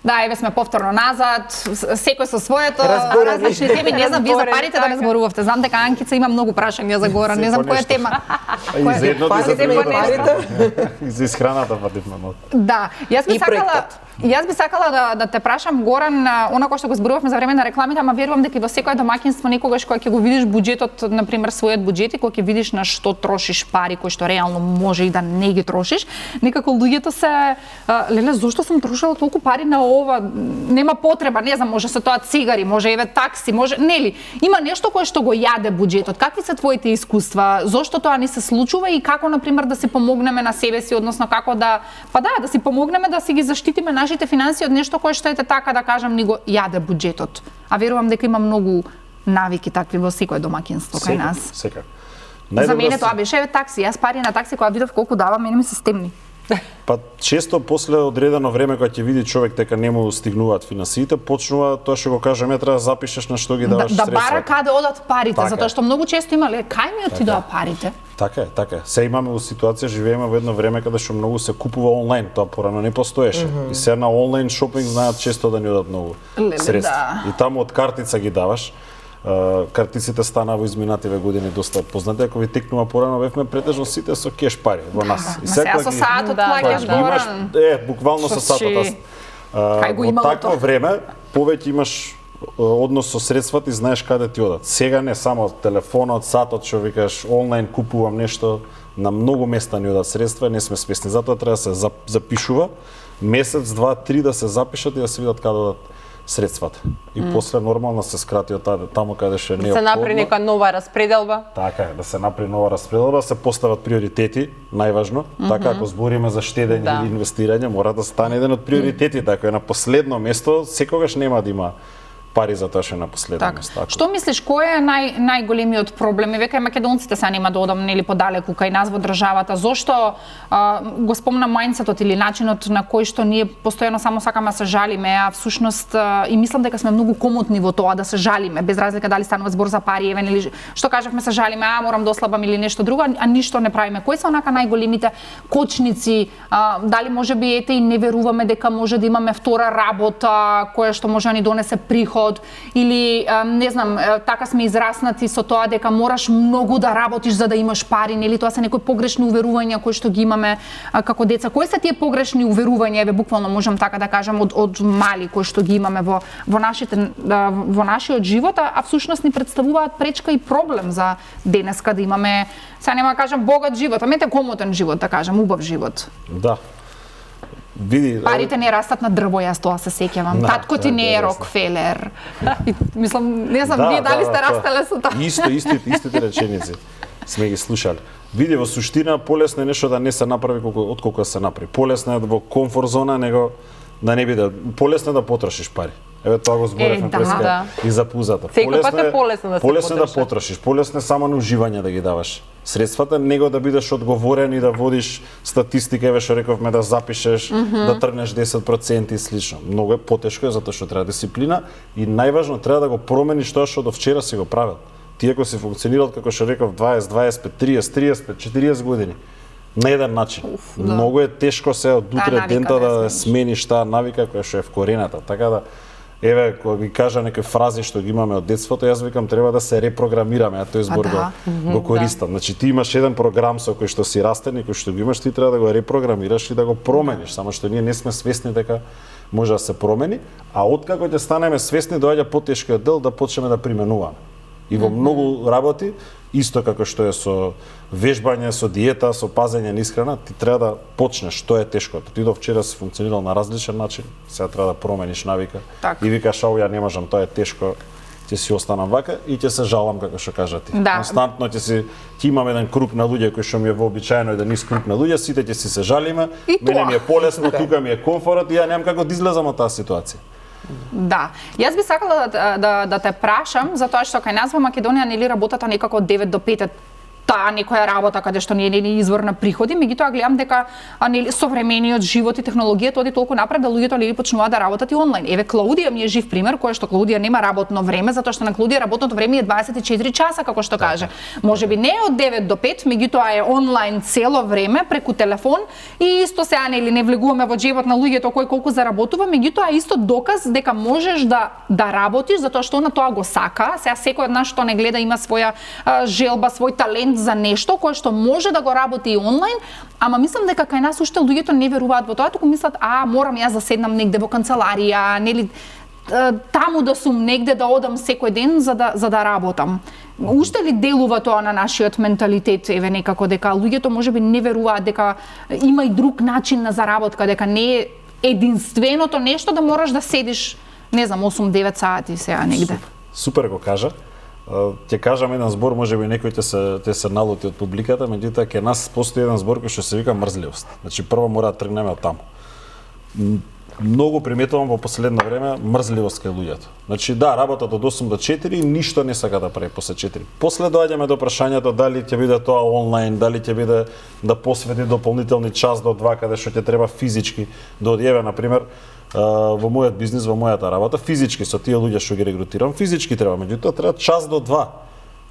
Да, еве сме повторно назад, секој со своето, Разборени. различни теми, не знам, вие за парите да не зборувавте. Знам дека Анкица има многу прашања за Горан, не знам која е тема. И за едното и за Парите и другото. парите. И за исхраната пативме малку. Да, И проектот. Јас би сакала да те прашам, Горан, она кој што го зборувавме за време на рекламите, ама верувам дека и во секое домаќинство некогаш кога ќе го видиш буџетот, например својот буџет и кога ќе видиш на што трошиш пари кои што реално може и да не ги трошиш, некако луѓето се леле зошто сум трошила толку пари на ова, нема потреба, не знам, може се тоа цигари, може еве такси, може нели, има нешто кое што го јаде буџетот. Какви се твоите искуства? Зошто тоа не се случува и како например да си помогнеме на себе си, односно како да да си помогнеме да си ги заштитиме нашите финансии од нешто кое што ете така да кажам ни го јаде буџетот. А верувам дека има многу навики такви во секое домаќинство кај нас. Секако. За мене тоа беше еве такси. Јас пари на такси кога видов колку дава, мене ми се стемни. Па често после одредено време кога ќе види човек дека не му стигнуваат финансиите, почнува тоа што го кажеме, треба да запишеш на што ги даваш Да средства. бара каде одат парите, Така затоа е. што многу често има кај ми отидоа парите. Така е, така е. Се имаме во ситуација, живееме во едно време каде што многу се купува онлайн, тоа порано не постоеше. И сега на онлайн шопинг знаат често да ни одат многу Леле, средства. да. И таму од картица ги даваш. Картиците стана во изминативе години доста познати, ако ви текнува порано бевме претежно сите со кеш пари во нас. Ма сега со саатот плаќаш ги имаш, Горан. буквално со саатот. Кај го Во имало такво тоа? време повеќе имаш однос со средствата и знаеш каде ти одат. Сега не само телефонот, сатот, што викаш онлайн купувам нешто, на многу места ни одат средства, не сме свесни. Затоа треба да се запишува месец, два, три да се запишат и да се видат каде одат средствата. И после нормално се скрати од таму каде што не е Се направи нека нова распределба. Така е, да се направи нова распределба, да се постават приоритети, најважно. Така ако збориме за штедење Да. или инвестирање, мора да стане еден од приоритетите. Ако е на последно место, секогаш нема да има пари за тоа што е на последно Така. место. Што мислиш, кој е најголемиот проблем? И века и македонците се нема да одам нели подалеку кај нас во државата. Зошто го спомна мајндсетот или начинот на кој што ние постојано само сакаме да се жалиме, а всушност и мислам дека сме многу комотни во тоа да се жалиме, без разлика дали станува збор за пари, евен или што кажавме се жалиме, морам да ослабам или нешто друго, а ништо не правиме. Кои се онака најголемите кочници? Дали можеби ете и не веруваме дека може да имаме втора работа која што може да ни донесе приход, или не знам, така сме израснати со тоа дека мораш многу да работиш за да имаш пари, нели тоа се некои погрешни уверувања кои што ги имаме како деца. Кои се тие погрешни уверувања, еве буквално можам така да кажам од мали кои што ги имаме во нашиот живот, а всушност ни представуваат пречка и проблем за денеска да имаме, сега нема да кажам богат живот, а мете комотен живот, да кажам, убав живот. Да. Види, Парите не растат на дрво, јас тоа се сеќавам. Да, Татко ти не е да, Рокфелер. И, мислам, не знам, вие дали сте растеле со тоа? Истите реченици сме ги слушали. Види, во суштина полесно е нешто да не се направи отколку да се направи. Полесно е во комфорт зона, него да не биде. Полесно е да потрошиш пари. Еве тоа го зборевме преска и за пузата. Секој пат е полесно да се Полесно е да потроши. потрошиш, полесно е само на уживање да ги даваш средствата, него да бидеш одговорен и да водиш статистика, еве што рековме да запишеш, да тргнеш 10% и слично. Многу е потешко затоа што треба дисциплина и најважно треба да го промениш тоа што до вчера си го правел. Ти ако си функционирал како што реков 20, 25, 30, 35, 40 години на еден начин. Многу е тешко се од утре дента да смениш таа навика која што е вкорената. Така да еве кога ги кажа некои фрази што ги имаме од детството, јас викам треба да се репрограмираме, а тој збор го користам. Значи ти имаш еден програм со кој што си растен и кој што го имаш, ти треба да го репрограмираш и да го промениш, само што ние не сме свесни дека може да се промени, а откако ќе станеме свесни доаѓа потешкиот дел да почнеме да применуваме. И во многу работи, исто како што е со вежбање, со диета, со пазење на исхрана, ти треба да почнеш, тоа е тешкото. Ти до вчера си функционирал на различен начин, сега треба да промениш навика. Так. И викаш, ја не можам, тоа е тешко, ќе си останам вака и ќе се жалам како што кажа ти. Да. Константно ќе имам еден круг на луѓе кои што ми е вообичаено еден низ круг на луѓе, сите ќе си се жалиме, мене ми е полесно, тука ми е комфорот и ја немам како да излезам од таа ситуација. Да. Јас би сакала да те прашам, затоа што кај нас во Македонија нели работата некако од 9 до 5 таа некоја работа каде што не е извор на приходи, меѓутоа гледам дека современиот живот и технологијата оди толку напред да луѓето почнуваат да работат и онлайн. Еве Клаудија ми е жив пример, која што Клаудија нема работно време, затоа што на Клаудија работното време е 24 часа, како што каже. Можеби не е од 9 до 5, меѓутоа е онлайн цело време преку телефон и исто сега не влегуваме во џебот на луѓето кој колку заработува, меѓутоа исто доказ дека можеш да работиш затоа што она тоа го сака. Сега секој од нас што не гледа има своја желба, свој талент за нешто кое што може да го работи и онлайн, ама мислам дека кај нас уште луѓето не веруваат во тоа, туку мислат морам јас да седнам негде во канцеларија, нели таму да сум негде да одам секој ден за да работам. Уште ли делува тоа на нашиот менталитет, еве некако дека луѓето можеби не веруваат дека има и друг начин на заработка, дека не е единственото нешто да мораш да седиш, не знам, 8-9 сати сега негде. Супер го кажа. Ќе кажам еден збор, можеби некој ќе се налути од публиката, меѓутоа ќе нас постои еден збор кој што се вика мрзливост. Значи прво мора да тргнеме од таму. Многу приметувам во последно време мрзливост кај луѓето. Значи да, работат од 8 до 4 и ништо не сака да прави после 4. После доаѓаме до прашањето дали ќе биде тоа онлайн, дали ќе биде да посвети дополнителни час до 2 каде што ќе треба физички да одјаве, на пример, во мојот бизнис, во мојата работа, физички со тие луѓе што ги регрутирам, физички треба, меѓутоа треба час до 2.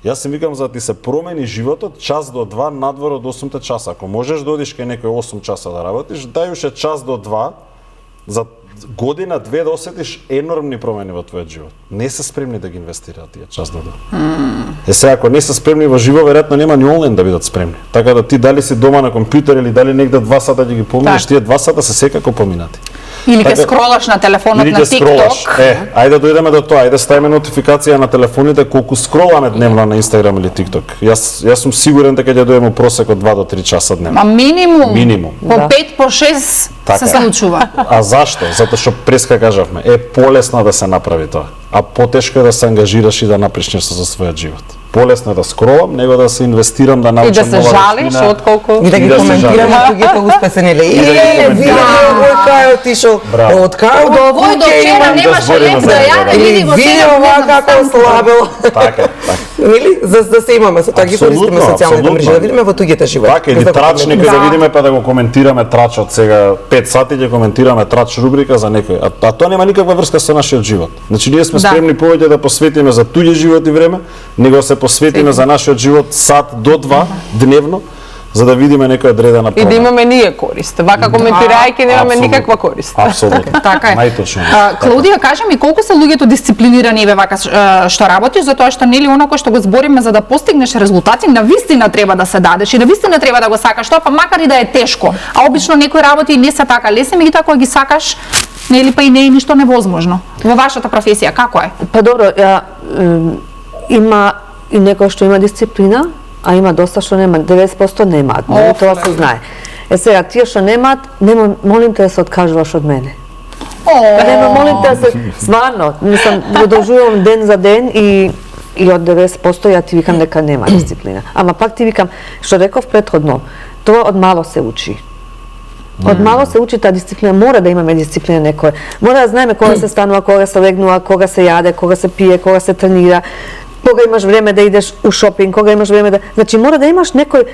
Јас се викам за да ти се промени животот, час до 2 надвор од 8 часа. Ако можеш да одиш кај некој 8 часа да работиш, дај уште час до 2 за година, две да осетиш енормни промени во твојот живот. Не се спремни да ги инвестираат тие час до 2. Сега ако не се спремни во живо, веројатно нема ни онлайн да бидат спремни. Така да ти дали си дома на компјутер или дали негде 2 сата ќе ги поминеш, тие 2 сата се секако поминати. Или ќе скролаш на телефонот на TikTok. Ајде дојдеме до тоа, ајде ставиме нотификација на телефоните колку скроламе дневно на Instagram или TikTok. Јас сум сигурен дека ќе дојдеме просек од 2 до 3 часа дневно. Минимум. По 5 по 6 се случува. А зашто? Затоа што преска кажавме, е полесно да се направи тоа, а потешко е да се ангажираш и да направиш нешто за својот живот. Полесно е да скролам, него да се инвестирам, да научам нова вештина. И да се жалиш отколку и да ги коментирам луѓето успесени ле. Види овој кај отишол. Од кај до овој до вчера немаше леп да јаде, види во види ова како слабел. Така. Или за се имаме, со тоа ги користиме социјалните мрежи, да видиме во туѓите животи. Така, или трач некој да видиме па да го коментираме трачот сега 5 сати ќе коментираме трач рубрика за некој. А тоа нема никаква врска со нашиот живот. Значи ние сме спремни повеќе да посветиме за туѓи живот и време, него се посветиме за нашиот живот сат до 2 дневно, за да видиме некоја одредена промена. И да имаме ние корист. Вака коментирајќи немаме никаква корист. Апсолутно. Така е. Најточно. Клаудија, кажи ми колку се луѓето дисциплинирани еве вака што работиш, затоа што нели оно кој што го збориме за да постигнеш резултати, навистина треба да се дадеш и навистина треба да го сакаш тоа, па макар и да е тешко. А обично некои работи не се така лесни, меѓутоа кога ги сакаш, нели па и не е ништо невозможно. Во вашата професија како е? Па добро, има и некој што има дисциплина, а има доста што нема, 90% немаат, тоа се знае. Сега, тие што немаат, молим те да се откажуваш од мене. Нема, молим те да се, стварно, мислам, продолжувам ден за ден и од 90% ја ти викам дека нема дисциплина. Ама пак ти викам, што реков претходно, тоа од мало се учи. Од мало се учи таа дисциплина, мора да имаме дисциплина некој. Мора да знаеме кога се станува, кога се легнува, кога се јаде, кога се пие, кога се тренира, кога имаш време да идеш у шопинг, кога имаш време да... Значи мора да имаш некоја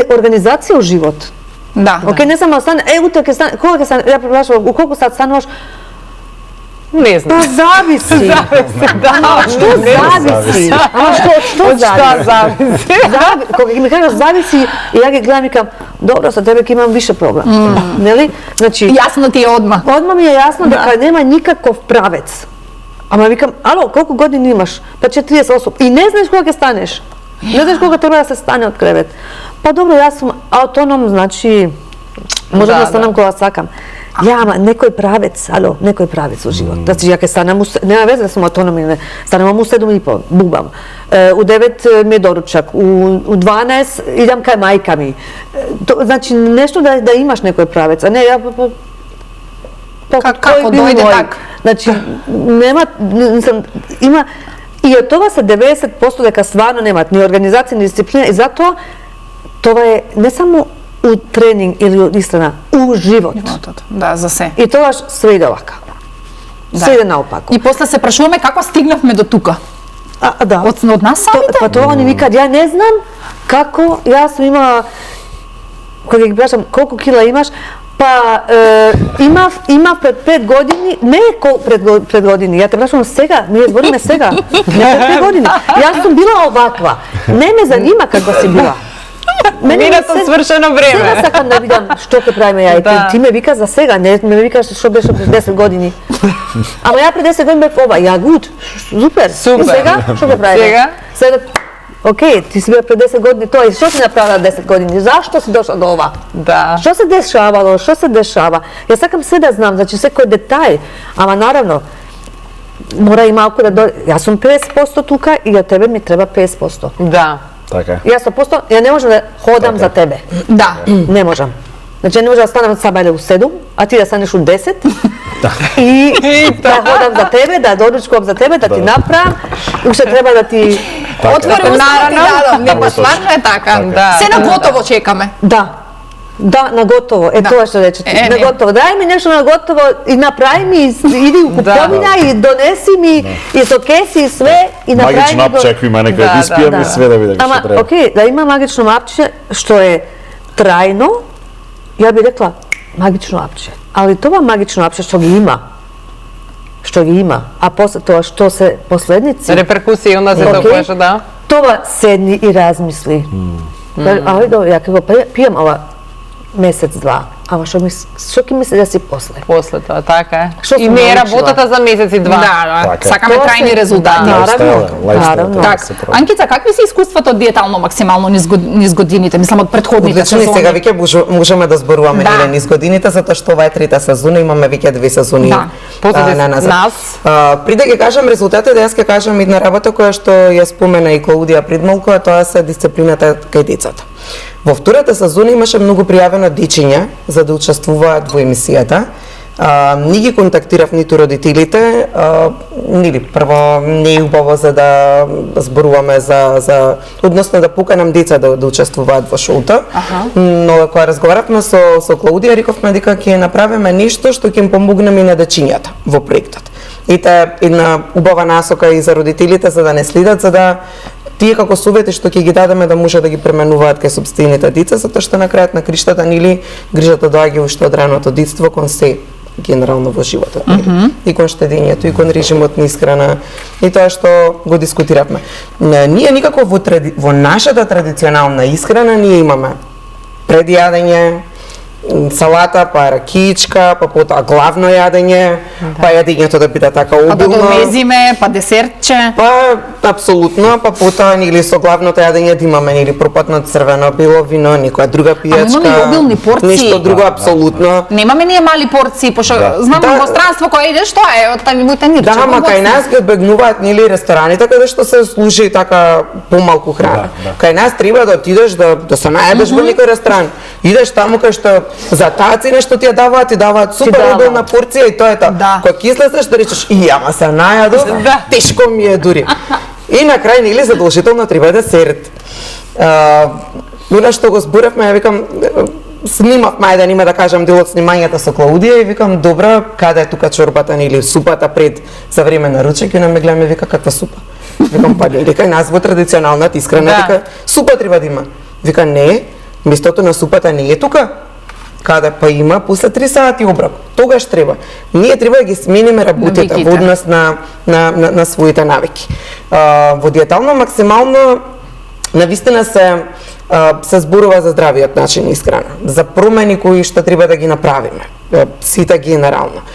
организација у живот. Да. Океј, не само стане, утре ќе стане, кога ќе стане, ја прашувам, у колку сат стануваш? Не знам. Па зависи. Да, што зависи? Што зависи? Кога ми кажеш зависи, ја ги гледам и кажам, добро, со тебе ќе имам више проблем. Нели? Значи, јасно ти е одма. Одма ми е јасно дека нема никаков правец. Ама викам, ало, колку години имаш? Па 48. И не знаеш кога ќе станеш. Не знаеш кога треба да се стане од кревет. Па добро, јас сум автоном, значи можам да станам кога сакам. Ама некој правец, некој правец во живот. Значи ја ќе станам, нема веза да сум автоном или не. Станам у 7:30, бубам. У 9 ми е доручак, у 12 идам кај мајка ми. Значи нешто да имаш некој правец, а не ја како дојде така. Значи нема, има и од тоа се 90% дека стварно немаат ни организација, ни дисциплина и затоа тоа е не само у тренинг или од истина, у живот. Да, за се. И тоа све иде вака. Се иде наопако. И после се прашуваме како стигнавме до тука. Да. Од нас самите? Па тоа они викаат, ја не знам како, јас сум имала, кога ги прашам колку кила имаш, па имав пред 5 години, не пред години, ја те прашам сега, ние збориме сега, не пред 5 години. Јас сум била оваква, не ме занима како си била. Минато свршено време. Сега сакам да видам што ќе правиме ја и ти ме вика за сега, не ме викаш што беше пред 10 години. Ама ја пред 10 години бев ова, ја гуд, супер. И сега што ќе правиме? Сега океј, ти си била пред 10 години тоа и што си направила 10 години? Зашто си дошла до ова? Да. Што се дешавало? Што се дешава? Јас сакам се да знам, значи секој детај, ама наравно мора и малку да дојде. Јас сум 50% тука и од тебе ми треба 50%. Да. Така. Јас 100%, ја не можам да ходам за тебе. Да. Не можам. Значи не можам да станам сабајле у 7, а ти да станеш у 10. И да ходам за тебе, да доручкувам за тебе, да ти направам. Уште треба да ти Отвори уста да ти дадам, не па стварно е така. Се на готово чекаме. Да, на готово. Тоа што речете. На готово. Дај ми нешто на готово и направи ми, иди у куповина и донеси ми и со кеси и све и направи ми. Магично мапче ако има некој да испијам и све да видам што треба. Ама океј, да има магично мапче што е трајно, ја би рекла магично апче. Али тоа магично апче што ги има, а после тоа што се последници. Реперкусии онда се допоеше, да. Тоа седни и размисли. Ајде, ја ќе го пијам ова месец-два. Ама што ќе мисли да си после? После тоа, така е. Што И сум не е научила? работата за месец и два. Да, сакаме трајни резултати. Наравно. Так, Анкица, какви се искуствата од диетално максимално низ годините, мислам од претходните Одлично, сезони? сега веќе можеме да зборуваме низ годините, затоа што ова е трета сезона, имаме веќе 2 сезони на нас. При да ги кажам резултатите, јас ќе кажам една работа која што ја спомена и Клаудија пред малку, а тоа се дисциплината кај децата. Во втората сезона имаше многу пријавено дечиња за да учествуваат во емисијата. Не ги контактирав ниту родителите, прво не е убаво за да зборуваме односно да поканам деца да учествуваат во шоуто, но кога разговаравме со Клаудија, рековме дека ќе направиме нешто што ќе им помогнеме и на дечињата во проектот. И таа една убава насока и за родителите за да не следат, за да тие како совети што ќе ги дадеме да може да ги пременуваат кај собствените деца, затоа што на крајот на криштата нели грижата доаѓа уште од раното детство кон се генерално во животот. И кон штедењето, и кон режимот на исхрана, и тоа што го дискутиравме. Ние никако во нашата традиционална исхрана ние имаме предјадење, салата, па ракиичка, па потоа главно јадење, па јадењето да биде така обилно. Па да домезиме, па десертче. Па апсолутно, па потоа нели со главното јадење да имаме нели пропатно црвено, било вино, некоја друга пијачка. Ама имаме обилни порции. Нешто друго апсолутно. Немаме ние мали порции, пошто знам во странство кога идеш тоа е од моите нирче. Да, ама кај нас ги одбегнуваат нели рестораните каде што се служи така помалку храна. Кај нас треба да отидеш да се најдеш во некој ресторан. Идеш таму кај што за таа цена што ти ја даваат супер обилна порција и тоа е тоа. Кога ќе излезеш да речеш и ама се најадов, тешко ми е дури. И на крај нели задолжително треба да десерт. Она што го зборавме, ја викам снимавме, ајде нема да кажам дел од снимањата со Клаудија и викам добро, каде е тука чорбата или супата пред за време на ручек и на ме гледа вика каква супа. Викам па дека нас во традиционалната исхрана дека супа треба да има. Вика не, местото на супата не е тука. Каде па има после 3 сати оброк. Тогаш треба. Ние треба да ги смениме работите во однос на своите навики. Во диетално максимално навистина се зборува за здравиот начин на исхрана, за промени кои што треба да ги направиме. Сите генерално.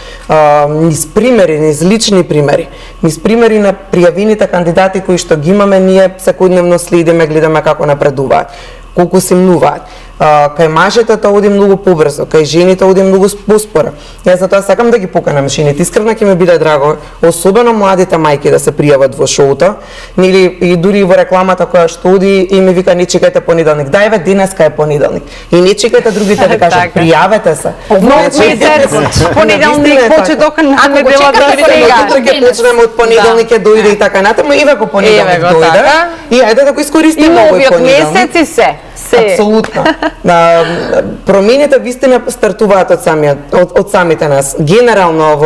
Низ примери, низ лични примери, низ примери на пријавените кандидати кои што ги имаме, ние секојдневно следиме, гледаме како напредуваат, колку се мнуваат. Кај мажите тоа оди многу побрзо, кај жените оди многу поспора. Јас затоа сакам да ги поканам жените. Искрено ќе ми биде драго, особено младите мајки да се пријават во шоуто, нели и дури во рекламата која што оди и ми вика не чекајте понеделник. Дајве денеска е понеделник. И не чекајте другите да кажат пријавете се. Понеделник почеток на недела до сега. Ќе почнеме од понеделник ќе дојде и така натаму и веќе понеделник дојде. И ајде да го искористиме овој понеделник. Месец и се. Апсолутно. Промените вистина стартуваат од самите нас, генерално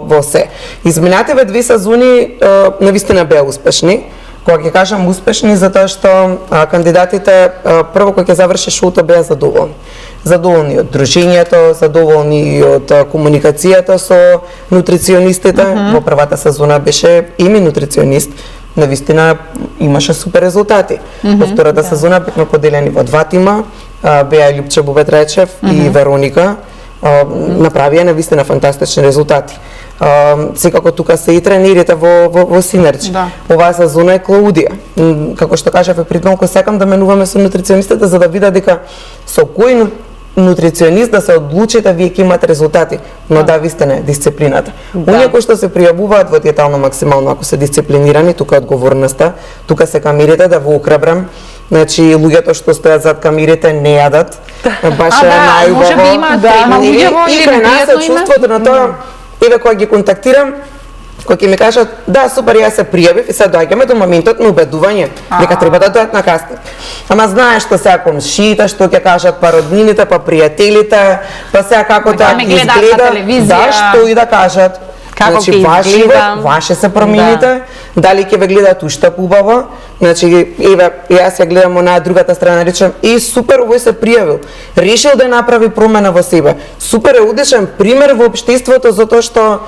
во се. Изминативе 2 сезони навистина беа успешни. Кога ќе кажам успешни, затоа што кандидатите прво кога ќе заврши шоуто беа задоволни. Задоволни од дружењето, задоволни од комуникацијата со нутриционистите. Во првата сезона беше име нутриционист. Навистина имаше супер резултати. Во втората сезона бевме поделени во два тима, беа Љупче Бубетречев и Вероника. Направија навистина фантастични резултати. Секако тука се и тренерите во Синерџи. Оваа сезона е Клаудија. Како што кажав пред малку, сакам да менуваме со нутриционистите за да видат дека со кој нутриционист да се одлучите, вие ќе имате резултати, но да вистина е дисциплината. Оние кои што се пријавуваат во диетално максимално, ако се дисциплинирани, тука е одговорноста, тука се камерите да во украбрам. Значи луѓето што стојат зад камерите не јадат. Баш е најубаво. Може би имаат трема луѓе во и кај нас е чувството на тоа, еве кога ги контактирам, кои ќе ми кажат, да, супер, јас се пријавив и сега доаѓаме до моментот на убедување, дека треба да дојдат на кастинг. Ама знаеш што сега комшиите, што ќе кажат па роднините, па пријателите, па сега како тоа изгледа, да, што и да кажат. Како значи, ќе изгледам, ваше се промените, дали ќе ве гледаат уште побаво. Значи, еве, јас ја гледам на другата страна, речем, супер, овој се пријавил. Решил да направи промена во себе. Супер е удешен пример во општеството затоа што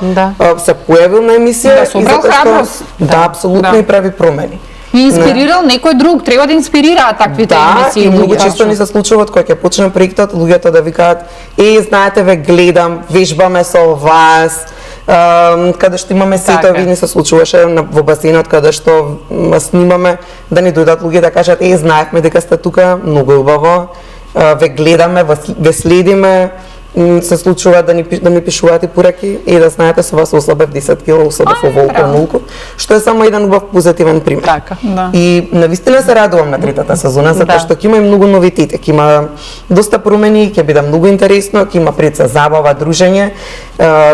се појавил на емисија и затоа што апсолутно и прави промени. И инспирирал некој друг, треба да инспирираат таквите емисии. Да, и многу често ни се случуваат кога ќе почне проектот, луѓето да викаат, знаете ве гледам, вежбаме со вас, каде што имаме сетови, ни се случуваше во басенот каде што снимаме, да ни дојдат луѓе да кажат, знаевме дека сте тука, многу убаво, ве гледаме, ве следиме, се случува да ми пишуваат и пораки и да знаете со вас ослабев 10 кг, ослабев оволку, што е само еден убав позитивен пример. Така, да. И навистина се радувам на третата сезона, затоа што ќе има и многу новитети, ќе има доста промени, ќе биде многу интересно, ќе има пред се забава, дружење.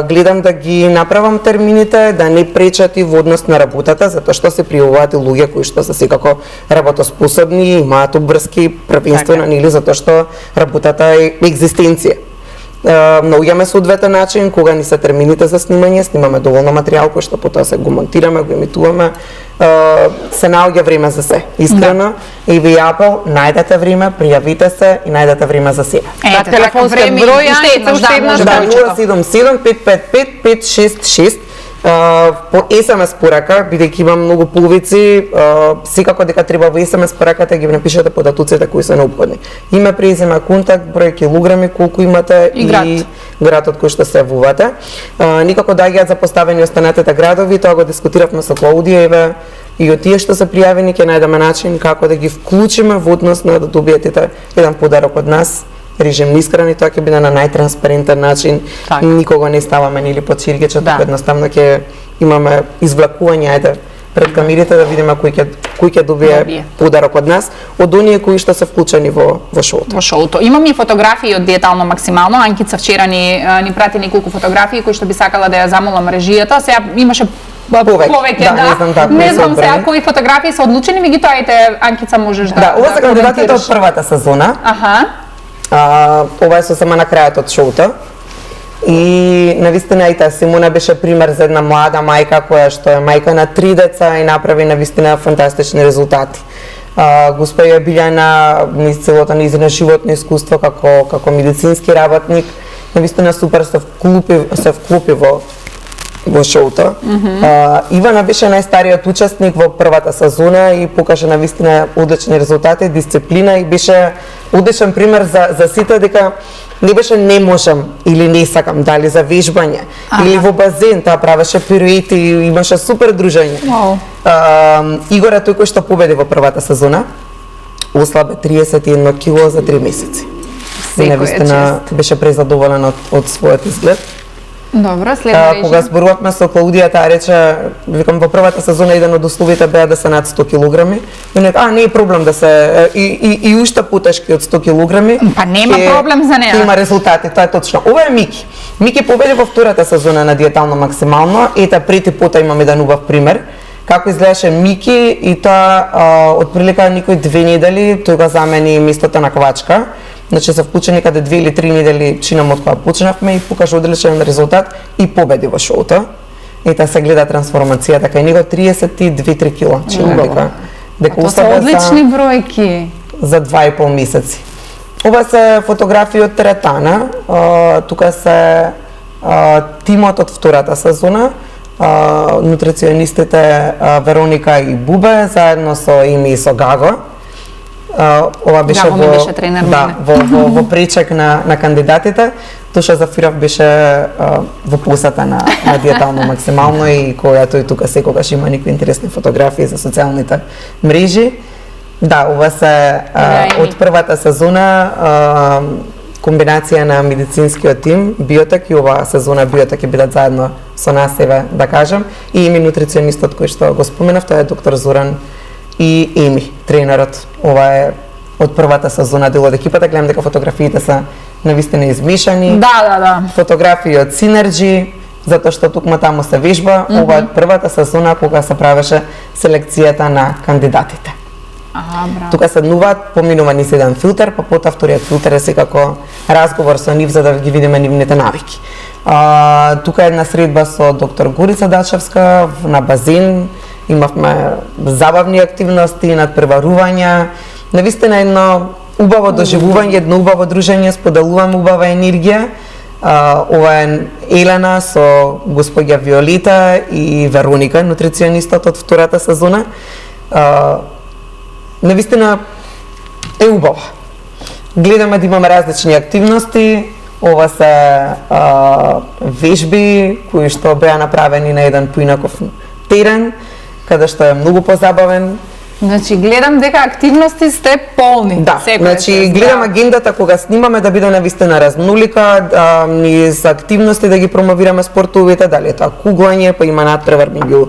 Гледам да ги направам термините, да не пречат и во однос на работата, затоа што се пријавуваат и луѓе кои што се секако работоспособни, имаат обврски, првенствено, нели, затоа што работата е екзистенција. Наоѓаме се од двете начин, кога ни се термините за снимање, снимаме доволно материјал кој што потоа се го монтираме, го емитуваме, се наоѓа време за се. Искрено, и ви апел, најдете време, пријавите се и најдете време за себе. Телефонскиот број, уште еднаш, 077 555 566. По SMS порака, бидејќи има многу повици, секако дека треба во SMS пораката ги напишете податоците кои се неопходни. Име, презиме, контакт, број килограми, колку имате и градот кој што се явувате. Никако доаѓаат за поставени останатите градови, тоа го дискутиравме со Клаудија, еве и од тие што се пријавени ќе најдеме начин како да ги вклучиме во однос на да добиете еден подарок од нас. Режим искрани, тоа ќе биде на најтранспарентен начин. Никого не ставаме нели под чиргече, едноставно ќе имаме извлакување пред камерите да видиме кој ќе добие подарок од нас, од оние кои што се вклучени во шоуто. Во шоуто. Имам и фотографии од диетално максимално. Анкица вчера ни прати неколку фотографии кои што би сакала да ја замолам режијата. Сега имаше повеќе, Не знам сега кои фотографии се одлучени, ми ги тоајте, Анкица, можеш да. Да, ова се кандидатите од првата сезона. Ова е сосема на крајот од шоуто. И навистина и таа Симона беше пример за една млада мајка која што е мајка на 3 деца и направи навистина фантастични резултати. Госпоја Билјана низ целото нејзино животно искуство како медицински работник, навистина супер се вклупи во шоуто. Ивана беше најстариот учесник во првата сезона и покажа навистина одлични резултати, дисциплина и беше одличен пример за сите дека не беше не можам или не сакам, дали за вежбање или во базен, таа правеше пируети, имаше супер дружење. Игор е тој кој што победи во првата сезона, ослабе 31 кг за 3 месеци. И навистина беше презадоволен од својот изглед. Добро, следно кога зборувавме со Клаудија, таа рече, викам, во првата сезона еден од условите беа да се над 100 килограми. И не е проблем да се и уште потешки од 100 килограми. Па нема проблем за неа. Има резултати, тоа е точно. Ова е Мики. Мики победи во втората сезона на диетално максимално. Ета прети пота имам еден убав пример како изгледаше Мики и тоа од прилика никој 2 недели тој го замени местото на Квачка. Значи се вклучени каде 2 или 3 недели чинам од кога почнавме и покажа одличен резултат и победи во шоуто. Ета се гледа трансформацијата кај него 32-3 кила, чина дека Тоа се одлични бројки. За 2,5 месеци. Ова се фотографии од теретана, тука се тимот од втората сезона, нутриционистите Вероника и Бубе, заедно со Ими и со Гаго. Ова беше Гаго ми беше тренер, во пречек на кандидатите. Туша Зафиров беше во посета на диетално максимално и која тој тука секогаш има некои интересни фотографии за социјалните мрежи. Да, ова се од првата сезона комбинација на медицинскиот тим, Биотек и оваа сезона Биотек ќе бидат заедно со нас, еве да кажам, и Еми нутриционистот кој што го споменав, тоа е доктор Зоран и Еми, тренерот. Ова е од првата сезона дел од екипата, гледам дека фотографиите се навистина измешани. Да. Фотографии од Синерджи, затоа што тукма таму се вежба, ова е првата сезона кога се правеше селекцијата на кандидатите. Браво. Тука седнуваат, поминува низ еден филтер, па потоа вториот филтер е секако разговор со нив за да ги видиме нивните навики. Тука е една средба со доктор Горица Дачевска на базен, имавме забавни активности, надпреварувања, навистина едно убаво доживување, едно убаво дружење, споделуваме убава енергија. Ова е Елена со господја Виолета и Вероника, нутриционистот од втората сезона. Навистина е убаво. Гледаме да имаме различни активности. Ова се вежби кои што беа направени на еден поинаков терен, каде што е многу позабавен. Значи, гледам дека активности сте полни. Да, значи гледам агендата кога снимаме да биде навистина разнолика, низ активности да ги промовираме спортовите, дали е тоа куглање, па има надпревар меѓу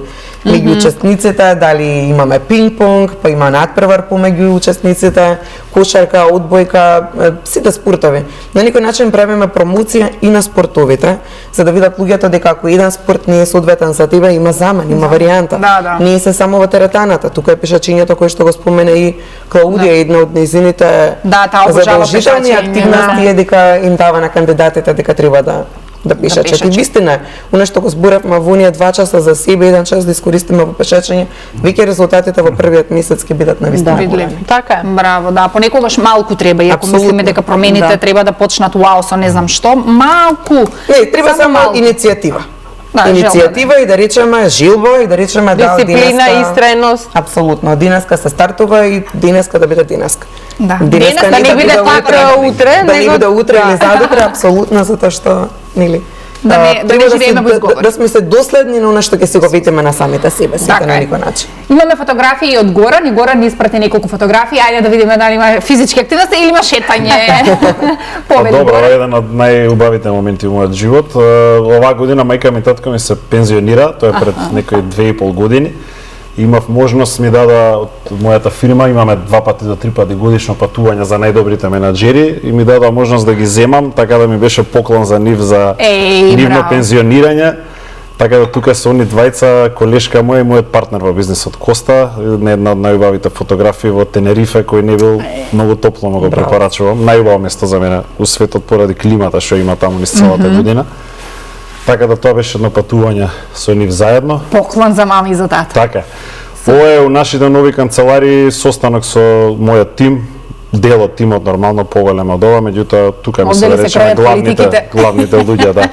учесниците, дали имаме пинг-понг, па има надпревар помеѓу учесниците, кошарка, одбојка, сите спортови. На некој начин правиме промоција и на спортовите, за да видат луѓето дека ако еден спорт не е соодветен за тебе, има замен, има варијанта. Да. Не се само во теретаната, тука е пешачењето кој што го спомена и Клаудија, една од нејзините задолжителни активности е дека им дава на кандидатите дека треба да пешачат. И вистина, оно што го зборавме во оние 2 часа за себе, 1 час да искористиме во пешачење, веќе резултатите во првиот месец ќе бидат навистина видливи. Така е. Браво, да, понекогаш малку треба, иако мислиме дека промените треба да почнат уау со не знам што, малку. Не, треба само иницијатива. Иницијатива и да речеме жилба и да речеме дисциплина и истрајност. Апсолутно, денеска се стартува и денеска да биде денеска. Да. Денеска да не биде утре, да не биде утре или задутре, апсолутно, затоа што нели да не живееме во изговор. Да сме се доследни на она што ќе си го видиме на самите себе си на некој начин. Имаме фотографии од Горан и Горан ни испрати неколку фотографии, ајде да видиме дали има физички активности или има шетање. Добро, еден од најубавите моменти во мојот живот. Оваа година мајка ми и татко ми се пензионира, тоа е пред некои 2,5 години. Имав можност, ми дада од мојата фирма, имаме 2 пати до 3 пати годишно патување за најдобрите менаџери и ми дадоа можност да ги земам, така да ми беше поклон за нив за нивно пензионирање. Така да тука се они двајца, колешка моја и мојот партнер во бизнисот Коста, една од најубавите фотографии во Тенерифе, кој не бил многу топло, го препорачувам. Најубаво место за мене у светот поради климата што има таму низ целата година. Така да тоа беше едно патување со нив заедно. Поклон за мама и за тата. Така. Ова е у нашите нови канцелари состанок со мојот тим, дел од тимот нормално поголем од ова, меѓутоа тука ми се да речеме главните луѓе, да.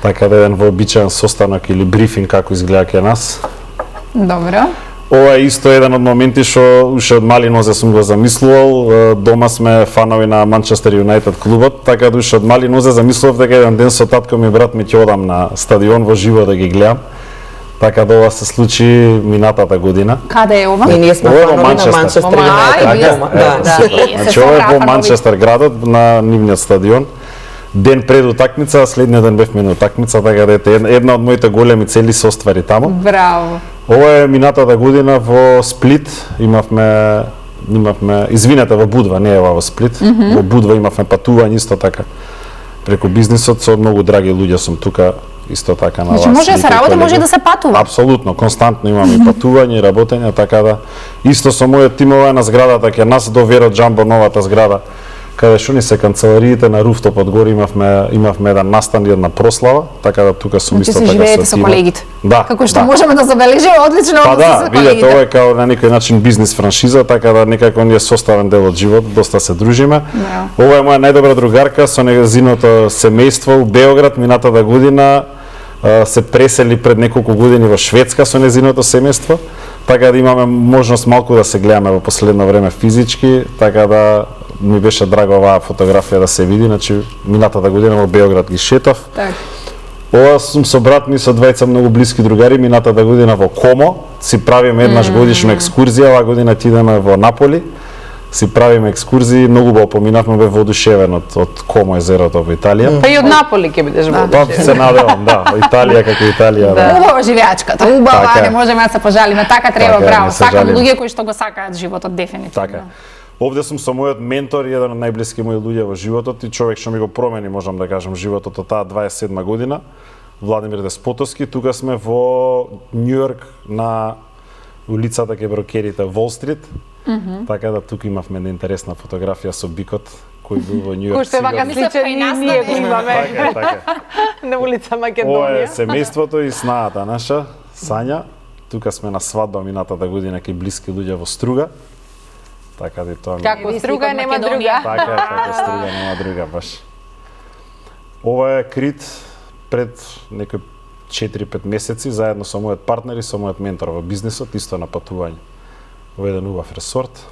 Така да еден вообичаен состанок или брифинг како изгледа кај нас. Добро. Ова е исто еден од моменти што уште од мали нозе сум го замислувал. Дома сме фанови на Манчестер Юнајтед клубот, така да уште од мали нозе замислував дека еден ден со татко ми и брат ми ќе одам на стадион во живо да ги гледам. Така да ова се случи минатата година. Каде е ова? И ние сме фанови на Манчестер Юнајтед. Значи ова е во Манчестер градот на нивниот стадион. Ден пред утакмица, следниот ден бевме на утакмица, така да една од моите големи цели се оствари таму. Браво. Ова е минатата година во Сплит, имавме извинете, во Будва, не е во Сплит. Во Будва имавме патување исто така. Преку бизнисот со многу драги луѓе сум тука исто така на вас. Значи може да се работи, може да се патува. Апсолутно, константно имаме и патување и работење, така да исто со мојот тим ова на зградата ќе нас до Веро Джамбо, новата зграда каде што ни се канцелариите на руфтопот горе имавме еден настан и една прослава, така да тука сум исто така живеете со колегите. Да. Како што можеме да забележиме одлично Па односи да, со видете, ова колегите. е као на некој начин бизнис франшиза, така да некако ние составен дел од живот, доста се дружиме. Ова е моја најдобра другарка со нејзиното семејство у Београд минатата година. Се пресели пред неколку години во Шведска со нејзиното семејство, така да имаме можност малку да се гледаме во последно време физички, така да ми беше драго оваа фотографија да се види, значи минатата година во Београд ги шетав. Так. Ова сум со брат ми со двајца многу блиски другари минатата година во Комо, си правиме еднаш годишна екскурзија, оваа година ти идеме во Наполи. Си правиме екскурзии, многу убаво поминавме, бе воодушевен од Комо езерото во Италија. Па и од Наполи ќе бидеш Па воодушевен. се надевам, да, Италија како Италија, да. Убава живеачката, убава, Така е. не можеме да се пожалиме, така треба, Така е, браво. не се Сакам жалиме. луѓе кои што го сакаат животот дефинитивно. Така. Овде сум со мојот ментор и еден од најблиски мои луѓе во животот и човек што ми го промени, можам да кажам, животот од таа 27 година. Владимир Деспотовски, тука сме во Њујорк на улицата кај брокерите Wall Street. Така да тука имавме една интересна фотографија со бикот кој бил во Њујорк. Кој што е вака сигурно. Мислев, сличен кај и нас ние го на- имаме Така, така. на улица Ова е Македонија. семејството и снаата наша, Сања. Тука сме на свадба минатата година кај блиски луѓе во Струга. Така да и тоа ми... Како Виси струга код нема Македонија. друга. Така е, како Струга нема друга баш. Ова е крит пред некои 4-5 месеци заедно со мојот партнер и со мојот ментор во бизнисот, исто на патување во еден убав ресорт.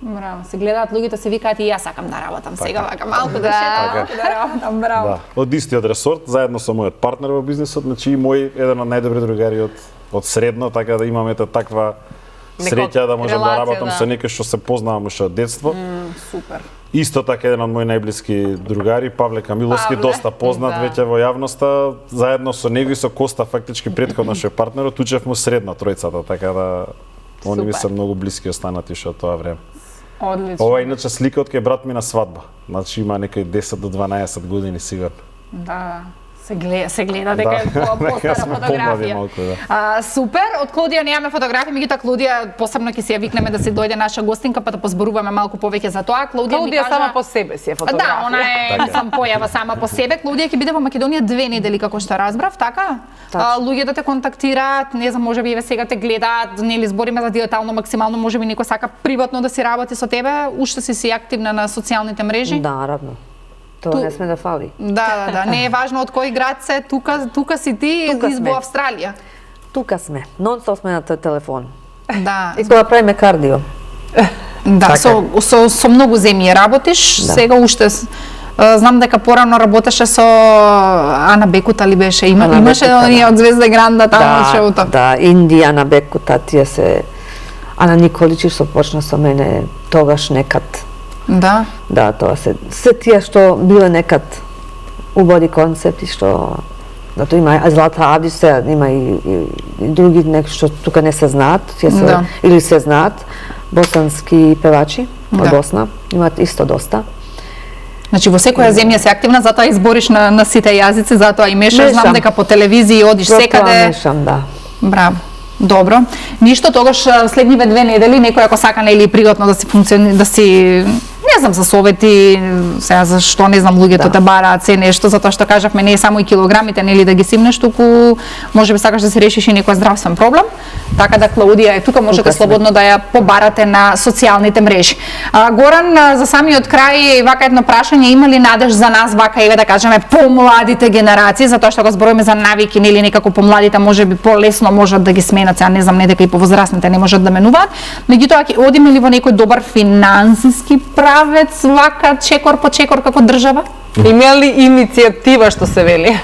Браво, се гледаат луѓето, се викаат и јас сакам да работам сега вака малку да Да. шетам, малку да работам, браво. Да, од истиот ресорт, заедно со мојот партнер во бизнисот, значи и мој еден од најдобри другари од средно, така да имаме таква среќа да можам да релација, работам да. со некој што се познавам уште од детство. Супер. Исто така еден од мои најблиски другари, Павле Камиловски, Павле, доста познат да. веќе во јавноста, заедно со него и со Коста, фактички претходно што е партнерот, учевме средно тројцата, така да они ми Супер. се многу блиски останати уште од тоа време. Одлично. Ова е иначе слика од кај брат ми на свадба. Значи има некои 10 до 12 години сигурно. Да, се гледа дека е Да, дека постара сме помлади фотографија. малку, да. Супер, од Клодија немаме фотографија, меѓутоа Клодија посебно ќе си ја викнеме да се дојде наша гостинка па да позборуваме малку повеќе за тоа. Клодија ми Клаудија кажа сама по себе си е Да, фотографија. она е Така. сам појава сама по себе. Клодија ќе биде во Македонија 2 недели како што разбрав, така? Тачно. Луѓето те контактираат, не знам, можеби еве сега те гледаат, нели збориме за диетално максимално, можеби некој сака приватно да си работи со тебе, уште си активна на социјалните мрежи? Наравно. Тоа не сме да фали. Да, не е важно од кој град се, тука си ти Тука избо сме. Австралија. Тука сме. Нон-стоп сме на телефон. Да, И кога правиме кардио. да, со многу земји работиш, Да. сега уште знам дека порано работеше со Ана Бекута ли беше? Ана Имаше Бекута, оние од Звезда Гранда таму шоуто. Да, Индијана Бекута, тие се Ана Николичи што почна со мене тогаш некад. Да. Да, тоа се тие што биле некад убави концепти што зато има Злата Авдич, се има и други некои што тука не се знаат, тие се Да. или се знаат, босански певачи од Да. Босна, имаат исто доста. Значи во секоја земја си активна, затоа избориш на сите јазици, затоа и мешаш, знам Мешам. дека по телевизија одиш Затоа секаде. мешам, да. Браво. Добро. Ништо тогаш следниве 2 недели некој ако сака нели пригодно да си да си не знам за совети, сега зашто не знам луѓето Да. те бараат се нешто, затоа што кажавме не е само и килограмите нели да ги симнеш, туку можеби сакаш да си решиш и некој здравствен проблем. Така да Клаудија е тука, можете Тука сме. слободно да ја побарате на социјалните мрежи. Горан, за самиот крај, вака едно прашање, има ли надеж за нас, вака еве да кажеме помладите генерации, затоа што го зборуваме за навики, нели некако помладите можеби полесно можат да ги сменат, сега не знам, не дека и повозрастните не можат да менуваат, меѓутоа ќе одиме ли во некој добар финансиски правец, вака чекор по чекор како држава? Има ли иницијатива што се вели?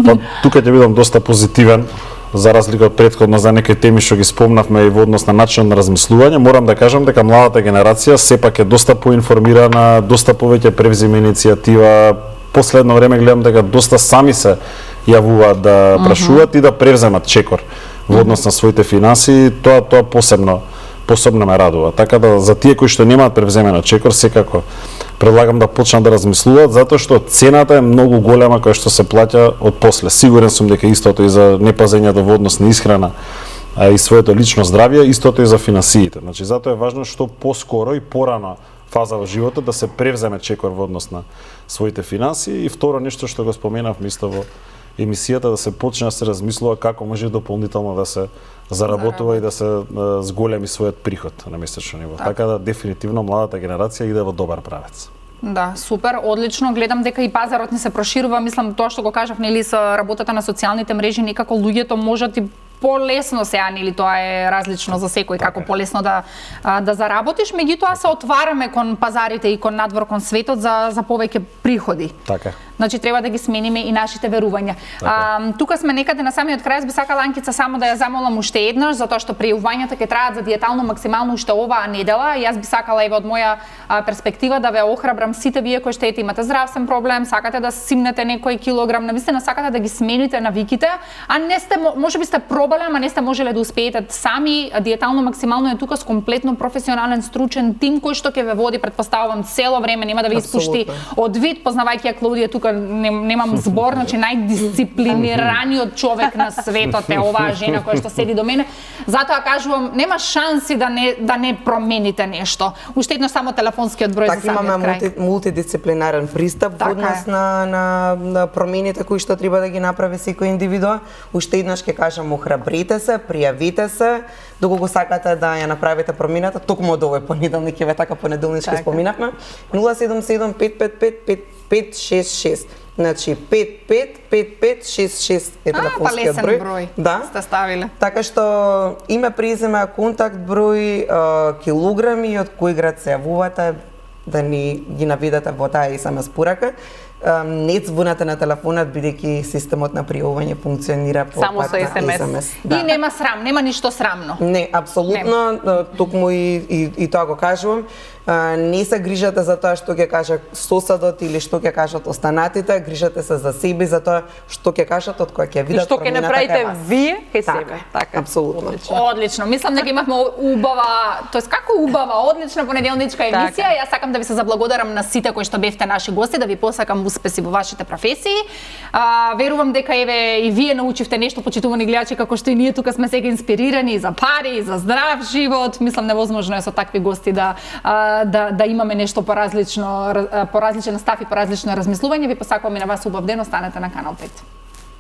Па, тука ќе бидам доста позитивен, за разлика од претходно за некои теми што ги спомнавме и во однос на начинот на размислување, морам да кажам дека младата генерација сепак е доста поинформирана, доста повеќе превзема иницијатива. Последно време гледам дека доста сами се јавуваат да прашуваат и да превземат чекор во однос на своите финанси, тоа посебно ме радува. Така да за тие кои што немаат превземено чекор, секако предлагам да почнат да размислуваат, затоа што цената е многу голема која што се плаќа од после. Сигурен сум дека истото и за непазењето во однос на исхрана и своето лично здравје, истото и за финансиите. Значи затоа е важно што поскоро и порано фаза во животот да се превземе чекор во однос на своите финансии и второ нешто што го споменав мисля во емисијата да се почне да се размислува како може дополнително да се заработува и да се зголеми својот приход на месечно ниво. Така да дефинитивно младата генерација иде во добар правец. Да, супер, одлично. Гледам дека и пазарот ни се проширува. Мислам тоа што го кажав, нели, со работата на социјалните мрежи, некако луѓето можат и полесно сега, нели, тоа е различно за секој, како полесно да заработиш, меѓутоа се отвараме кон пазарите и кон надвор кон светот за повеќе приходи. Така. Значи треба да ги смениме и нашите верувања. Тука сме некаде на самиот крај, би сакала Анкица само да ја замолам уште еднаш, затоа што пријавувањата ќе траат за диетално максимално уште оваа недела. Јас би сакала еве од моја перспектива да ве охрабрам сите вие кои што имате здравствен проблем, сакате да симнете некој килограм, навистина сакате да ги смените навиките, а не сте можеби сте пробале, ама не сте можеле да успеете сами. Диетално максимално е тука с комплетно професионален стручен тим кој што ќе ве води, претпоставувам, цело време, нема да ви испушти од вид, познавајќи ја Клаудија тука немам збор, значи најдисциплинираниот човек на светот е оваа жена која што седи до мене. Затоа кажувам, нема шанси да не промените нешто. Уште еднаш само телефонскиот број за самиот крај. Така имаме мултидисциплинарен пристап во однос на промените кои што треба да ги направи секој индивидуа. Уште еднаш ќе кажам, охрабрите се, пријавите се, доколку сакате да ја направите промената, токму од овој понеделник, еве така понеделнички споминавме, 077-555-5566. Значи 555566 е телефонскиот број. Да, сте ставиле. Така што име, презиме, контакт број, килограми од кој град се јавувате, да ни ги наведете во таа SMS порака. Не звонете на телефонот, бидејќи системот на пријавување функционира по само со SMS. Да. И нема срам, нема ништо срамно. Не, апсолутно, токму и тоа го кажувам. Не се грижате за тоа што ќе кажа соседот или што ќе кажат останатите, грижате се за себе, за тоа што ќе кажат, од која ќе видат промената кај вас. И што ќе направите вие кај себе. Така, апсолутно. Одлично. Мислам дека имавме убава, тоест како убава, одлична понеделничка емисија. Јас сакам да ви се заблагодарам на сите кои што бевте наши гости, да ви посакам успеси во вашите професии. Верувам дека еве и вие научивте нешто, почитувани гледачи, како што и ние тука сме сега инспирирани за пари, за здрав живот. Мислам невозможно е со такви гости да имаме нешто поразличен став и поразлично размислување. Ви посакувам и на вас убав ден, останете на Канал 5.